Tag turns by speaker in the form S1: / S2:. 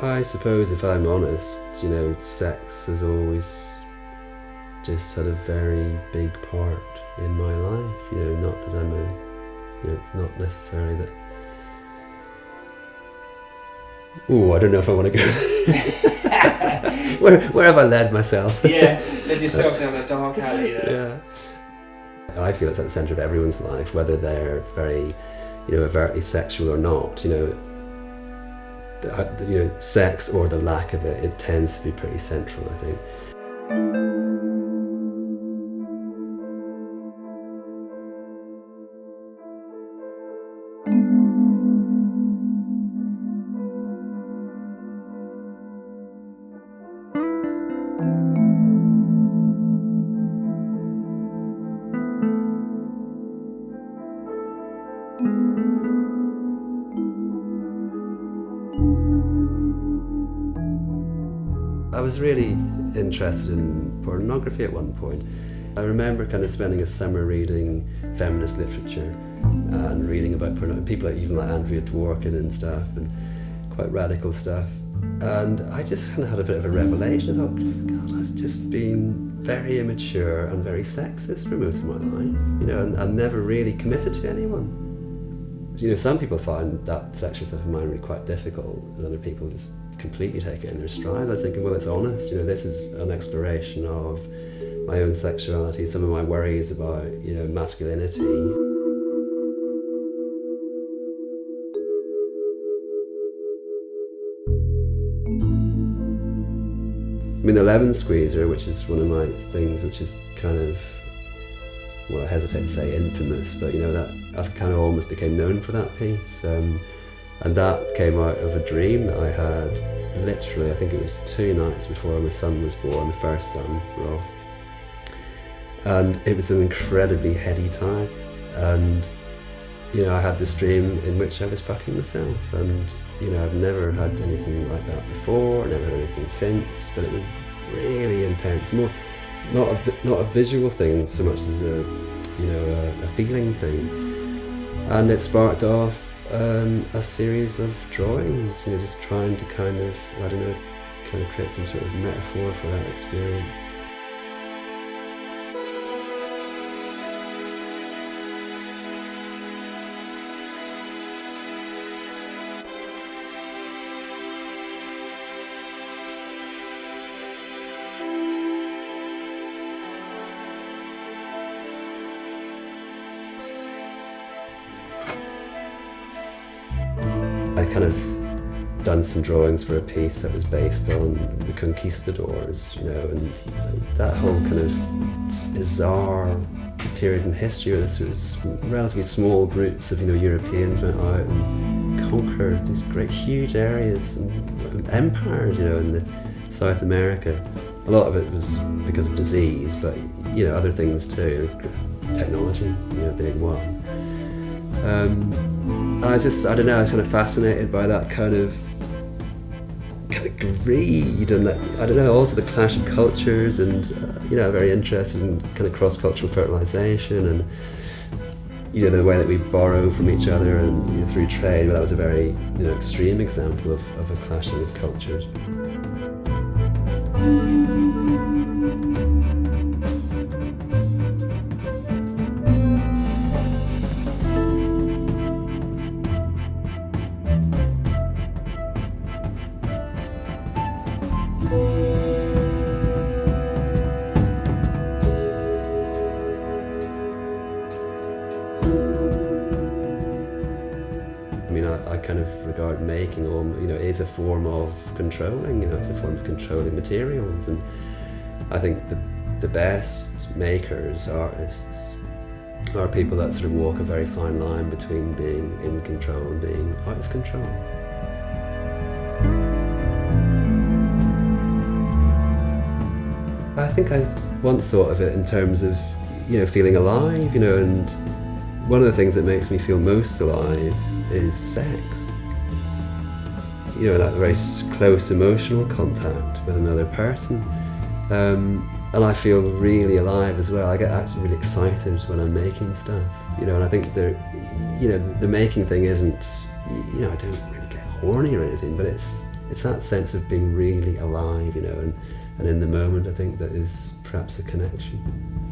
S1: I suppose if I'm honest, you know, sex has always just had a very big part in my life, you know, not that I'm you know, it's not necessarily that... Ooh, I don't know if I want to go... where have I led myself?
S2: Yeah, led yourself down a dark alley there.
S1: Yeah. I feel it's at the centre of everyone's life, whether they're very, you know, overtly sexual or not, you know, sex or the lack of it, it tends to be pretty central, I think. I was really interested in pornography at one point. I remember kind of spending a summer reading feminist literature and reading about pornography, people even like Andrea Dworkin and stuff, and quite radical stuff. And I just kind of had a bit of a revelation. I thought, God, I've just been very immature and very sexist for most of my life, you know, and never really committed to anyone. You know, some people find that sexual stuff in mine really quite difficult, and other people just completely take it in their stride. I was thinking, well, it's honest, you know, this is an exploration of my own sexuality, some of my worries about, you know, masculinity. I mean, the lemon squeezer, which is one of my things, which is kind of, well, I hesitate to say infamous, but you know, that I've kind of almost became known for that piece. And that came out of a dream that I had literally, I think it was 2 nights before my son was born, the first son, Ross. And it was an incredibly heady time. And, you know, I had this dream in which I was fucking myself. And, you know, I've never had anything like that before, never had anything since, but it was really intense. More, not a visual thing so much as a feeling thing. And it sparked off a series of drawings, you know, just trying to kind of, I don't know, kind of create some sort of metaphor for that experience. I kind of done some drawings for a piece that was based on the conquistadors, you know, and that whole kind of bizarre period in history where this was relatively small groups of, you know, Europeans went out and conquered these great huge areas and empires, you know, in South America. A lot of it was because of disease, but, you know, other things too, technology, you know, being one. I don't know, I was kind of fascinated by that kind of greed and that, I don't know, also the clash of cultures and, you know, very interested in kind of cross-cultural fertilization and, you know, the way that we borrow from each other and, you know, through trade. Well, that was a very, you know, extreme example of a clashing of cultures. I mean, I kind of regard making, you know, is a form of controlling, you know, it's a form of controlling materials. And I think the best makers, artists, are people that sort of walk a very fine line between being in control and being out of control. I think I once thought of it in terms of, you know, feeling alive, you know, and one of the things that makes me feel most alive is sex. You know, that very close emotional contact with another person. And I feel really alive as well. I get actually really excited when I'm making stuff, you know, and I think the making thing isn't, you know, I don't really get horny or anything, but it's it's that sense of being really alive, you know, and in the moment, I think that is perhaps a connection.